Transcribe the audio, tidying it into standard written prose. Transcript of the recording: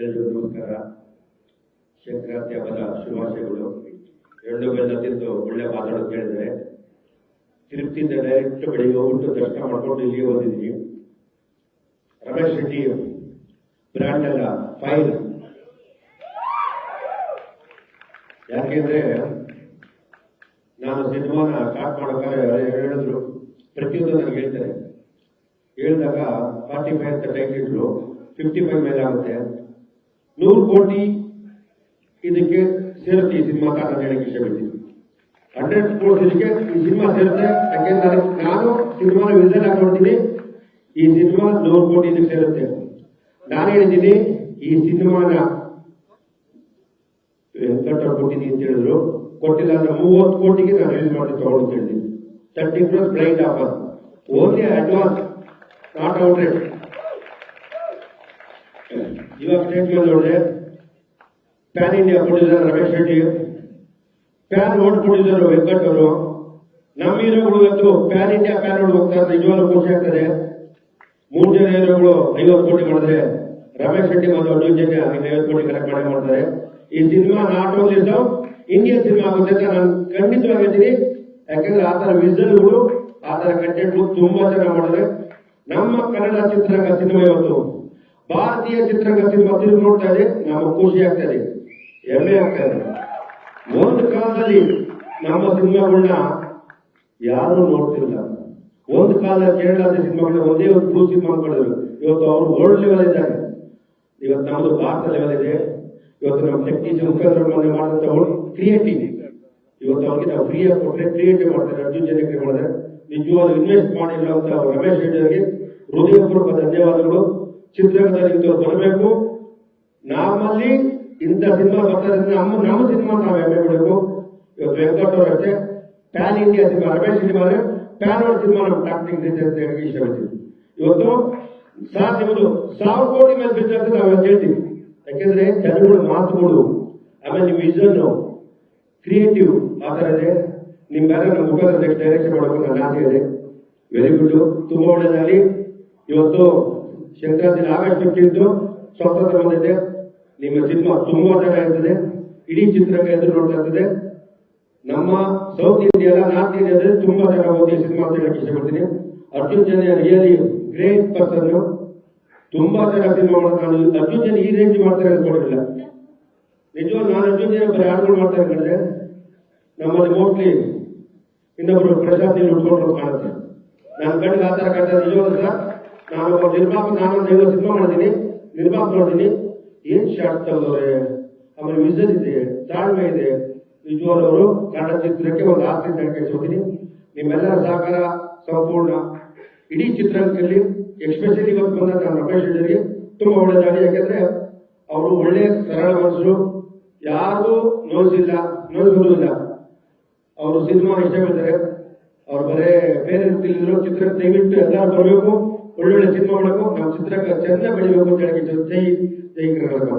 ಎಲ್ಲರಿಗೂ ನಮಸ್ಕಾರ. ಸಂಕ್ರಾಂತಿ ಹಬ್ಬದ ಶುಭಾಶಯಗಳು. ಎರಡು ಬೆಲ್ಲ ತಿಂದು ಒಳ್ಳೆ ಮಾತಾಡೋದು ಕೇಳಿದರೆ ತಿರುಪ್ತಿಯಿಂದ ಡೈರೆಕ್ಟ್ ಬೆಳಿಗ್ಗೆ ಹೋಗ್ಬಿಟ್ಟು ದರ್ಶನ ಮಾಡ್ಕೊಂಡು ಇಲ್ಲಿಗೆ ಬಂದಿದ್ದೀನಿ. ರಮೇಶ್ ಶೆಟ್ಟಿ ಬ್ರ್ಯಾಂಡ್ ಎಲ್ಲ ಫೈನ್. ಯಾಕೆಂದ್ರೆ ನಾನು ಸಿನಿಮಾನ ಸ್ಟಾರ್ಟ್ ಮಾಡೋಕ್ಕಾದ್ರೆ ಹೇಳಿದ್ರು, ಪ್ರತಿಯೊಂದು ನನಗೆ ಹೇಳ್ತಾರೆ. ಹೇಳಿದಾಗ 45 ಅಂತ ಟೈಮ್ ಇಟ್ರು, 55 ಮೇಲೆ ಆಗುತ್ತೆ. 100 ಕೋಟಿ ಇದಕ್ಕೆ ಸೇರುತ್ತೆ ಈ ಸಿನಿಮಾ ಅಂತ ನಾನು ಹೇಳಕ್ಕೆ ಇಷ್ಟಪಡ್ತೀನಿ. 100 ಕೋಟಿ ಇದಕ್ಕೆ ಈ ಸಿನಿಮಾ ಸೇರುತ್ತೆ. ಯಾಕೆಂದ್ರೆ ನಾನು ಸಿನಿಮಾನ ವಿಸಲ್ ಆಗಿ ನೋಡ್ತೀನಿ. ಈ ಸಿನಿಮಾ 100 ಕೋಟಿ ಇದಕ್ಕೆ ಸೇರುತ್ತೆ. ನಾನು ಹೇಳಿದ್ದೀನಿ ಈ ಸಿನಿಮಾನ ವೆಂಕಟವ್ರು ಕೊಟ್ಟಿದ್ದೀನಿ ಅಂತ ಹೇಳಿದ್ರು. ಕೊಟ್ಟಿಲ್ಲ ಅಂದ್ರೆ 30 ಕೋಟಿಗೆ ನಾನು ರಿಲೀಸ್ ಮಾಡಿ ತಗೊಂಡು ಅಂತ ಹೇಳಿದ್ದೀನಿ. 30 plus blind offer, only advance, not out rate. ಇವಾಗ ಸ್ಟೇಟ್ಮೆಂಟ್ ನೋಡಿದ್ರೆ PAN India producer Ramesh Shetty, PAN world producer Venkat ಅವರು, ನಮ್ಮ ಹೀರೋಗಳು ಇವತ್ತು ಪ್ಯಾನ್ ಇಂಡಿಯಾ ಪ್ಯಾನ್ ವರ್ಲ್ಡ್ ಹೋಗ್ತಾರೆ. ನಿಜವಾಗ್ಲೂ ಖುಷಿ ಆಗ್ತದೆ. 3 ಜನ ಹೀರೋಗಳು 50 ಕೋಟಿ ಮಾಡಿದ್ರೆ ರಮೇಶ್ ಶೆಟ್ಟಿ ಮತ್ತು ಅರ್ಜುನ್ ಜನ್ಯ 50 ಕೋಟಿ ಕನೆಕ್ಟ್ ಮಾಡ್ತಾರೆ. ಈ cinema not only Indian cinema ಆಗುತ್ತೆ ಅಂತ ನಾನು ಖಂಡಿತವಾಗಿ ಹೇಳ್ತೀನಿ. ಯಾಕಂದ್ರೆ ಆ ತರ ವಿಸಲ್ಗಳು, ಆ ತರ ಕಂಟೆಂಟ್ಗಳು ತುಂಬಾ ಚೆನ್ನಾಗಿ ಮಾಡಿದ್ರೆ ನಮ್ಮ ಕನ್ನಡ ಚಿತ್ರರಂಗ ಸಿನಿಮಾ ಇವತ್ತು ಭಾರತೀಯ ಚಿತ್ರರಂಗ ಸಿನಿಮಾ ತಿರುಗಿ ನೋಡ್ತಾ ಇದೆ. ನಮಗೆ ಖುಷಿ ಆಗ್ತಾ ಇದೆ, ಹೆಮ್ಮೆ ಆಗ್ತಾ ಇದೆ. ಒಂದು ಕಾಲದಲ್ಲಿ ನಮ್ಮ ಸಿನಿಮಾಗಳನ್ನ ಯಾರು ನೋಡ್ತಿರಲಿಲ್ಲ. ಒಂದು ಕಾಲದಲ್ಲಿ ಕೇರಳದ ಸಿನಿಮಾಗಳನ್ನ ಒಂದೇ ಒಂದು ಬ್ಲೂ ಸಿನಿಮಾ ಮಾಡಿದ್ರು. ಇವತ್ತು ಅವರು ವರ್ಲ್ಡ್ ಲೆವೆಲ್ ಇದ್ದಾರೆ. ಇವತ್ತು ನಮ್ಮದು ಭಾರತ ಲೆವೆಲ್ ಇದೆ. ಇವತ್ತು ನಮ್ಮ ಟೆಕ್ನಿಷಿಯನ್ ಮುಖಾಂತರ ಮಾಡಿದಂತ ಕ್ರಿಯೇಟಿವ್, ಇವತ್ತು ಅವ್ರಿಗೆ ನಾವು ಫ್ರೀಯಾಗಿ ಕೊಟ್ಟರೆ ಕ್ರಿಯೇಟಿವ್ ಮಾಡ್ತಾರೆ. ಅರ್ಜುನ್ ಜನ್ಯ ಮಾಡಿದ್ರೆ ನಿಜವಾದ ಇನ್ವೆಸ್ಟ್ ಮಾಡಿಲ್ಲ ಅಂತ ರಮೇಶ್ ಶೆಟ್ಟಿ ಅವರಿಗೆ ಹೃದಯಪೂರ್ವಕ ಧನ್ಯವಾದಗಳು. ಚಿತ್ರರಂಗದಲ್ಲಿ ಇಂಥವ್ರು ಬರಬೇಕು. ನಮ್ಮಲ್ಲಿ ಇಂಥ ಸಿನಿಮಾ ಬರ್ತಾರೆ. ನಮ್ಮ ಸಿನಿಮಾ ನಾವು ಹೆಮ್ಮೆ ಪಡಬೇಕು. ಇವತ್ತು ವೆಂಕಟ್ ಅವರು ಅಷ್ಟೇ PAN India cinema, Ramesh cinema PAN world cinema ನಮ್ಮ ಟಾಕ್ಟಿಂಗ್ ಅಂತ ಇಷ್ಟಪಡ್ತೀವಿ. ಇವತ್ತು ನಿಮ್ಮದು 1000 ಕೋಟಿ ಮೇಲೆ ಬಿಸ್ನೆಸ್ ಅಂತ ನಾವು ಹೇಳ್ತೀವಿ. ಯಾಕೆಂದ್ರೆ ಜನಗಳು ಮಾತುಗಳು, ಆಮೇಲೆ ನಿಮ್ಮ ವಿಷನ್, ಕ್ರಿಯೇಟಿವ್ ಆ ಥರ ಇದೆ. ನಿಮ್ ಬೇರೆ ನಮ್ಮ ಮುಖಾಂತರ ನೆಕ್ಸ್ಟ್ ಡೈರೆಕ್ಷನ್ ಮಾಡಬೇಕು ನನ್ನ ಆಸೆ ಇದೆ. ವೆರಿ ಗುಡ್, ತುಂಬಾ ಒಳ್ಳೆಯದಾಗಲಿ. ಇವತ್ತು ಸಂಕ್ರಾಂತಿ ಆಗಸ್ಟ್ 15 ಸ್ವಾತಂತ್ರ್ಯ ಬಂದಿದೆ. ನಿಮ್ಮ ಸಿನಿಮಾ ತುಂಬಾ ಚೆನ್ನಾಗಿರ್ತದೆ. ಇಡೀ ಚಿತ್ರರಂಗ ಎದುರು ನೋಡ್ತಾ ಇರ್ತದೆ. ನಮ್ಮ ಸೌತ್ ಇಂಡಿಯಾ ನಾರ್ತ್ ಇಂಡಿಯಾದಲ್ಲಿ ತುಂಬಾ ಚೆನ್ನಾಗಿ ಹೋಗಿ ಸಿನಿಮಾ ಅಂತ ಹೇಳಕ್ಕೆ ಇಷ್ಟಪಡ್ತೀನಿ. Arjun Janya really great person, ತುಂಬಾ ಚೆನ್ನಾಗಿ ಸಿನಿಮಾ ಮಾಡ್ತಾರೆ. ನಾನು ಅರ್ಜುನ್ ಜನ್ಯ ಈ ರೇಂಜ್ ಮಾಡ್ತಾರೆ ಅನ್ಕೊಂಡಿರಲಿಲ್ಲ. ನಿಜವಾಗ್ಲೂ ನಾನು ಅರ್ಜುನ್ ಜನ್ಯ ಬರೀ ಹಾಡುಗಳು ಮಾಡ್ತಾ ಇದ್ರೆ ನಮ್ಮಲ್ಲಿ ಮೋಸ್ಟ್ಲಿ ಇನ್ನೊಬ್ರು ಪ್ರಶಾಂತಿ ಉಟ್ಕೊಂಡು ಕಾಣುತ್ತೆ. ನಾನು ಕಣ್ಣಿಗೆ ಆ ತರ ಕಾಣ್ತಾ ನಿಜವಾಗ್ಲೂ ಸರ್. ನಾನು ಒಬ್ಬ ನಿರ್ಮಾಪಕ, ನಾನೊಂದು 50 ಸಿನಿಮಾ ಮಾಡಿದ್ದೀನಿ, ನಿರ್ಮಾಪಕ ನೋಡಿದ್ದೀನಿ. ಏನ್ ಶಾರ್ಟ್ ತೆಗೆದವ್ರೆ, ಆಮೇಲೆ ವಿಷನ್ ಇದೆ, ತಾಳ್ಮೆ ಇದೆ. ನಿಜವಾಗ್ಲೂ ಅವರು ಕನ್ನಡ ಚಿತ್ರಕ್ಕೆ ಒಂದು ಆಸ್ತಿ ಹೋಗ್ತೀನಿ. ನಿಮ್ಮೆಲ್ಲರ ಸಹಕಾರ ಸಂಪೂರ್ಣ ಇಡೀ ಚಿತ್ರರಂಗದಲ್ಲಿ, ಎಸ್ಪೆಷಲಿ ಇವತ್ತು ಬಂದ ನಾನು ರಮೇಶ್ ಶೆಟ್ಟಿಗೆ ತುಂಬಾ ಒಳ್ಳೆಯದಾಗಲಿ. ಯಾಕೆಂದ್ರೆ ಅವರು ಒಳ್ಳೆ ಸರಳ ಮನಸ್ಸರು, ಯಾರು ನೋಯಿಸುವುದಿಲ್ಲ. ಅವರು ಸಿನಿಮಾ ಇಷ್ಟಪಡ್ತಾರೆ. ಅವ್ರು ಬರೇ ಬೇರೆ ರೀತಿಯಲ್ಲಿರೋ ಚಿತ್ರ ದಯವಿಟ್ಟು ಎಲ್ಲರೂ ಬರಬೇಕು, ಒಳ್ಳೊಳ್ಳೆ ಸಿನಿಮಾ ಮಾಡಬೇಕು, ನಮ್ಮ ಚಿತ್ರಕ್ಕೆ ಚೆನ್ನಾಗಿ ಬೆಳಿಬೇಕು ಅಂತ ಹೇಳಿ ಜೈ ಕರ್ನಾಟಕ.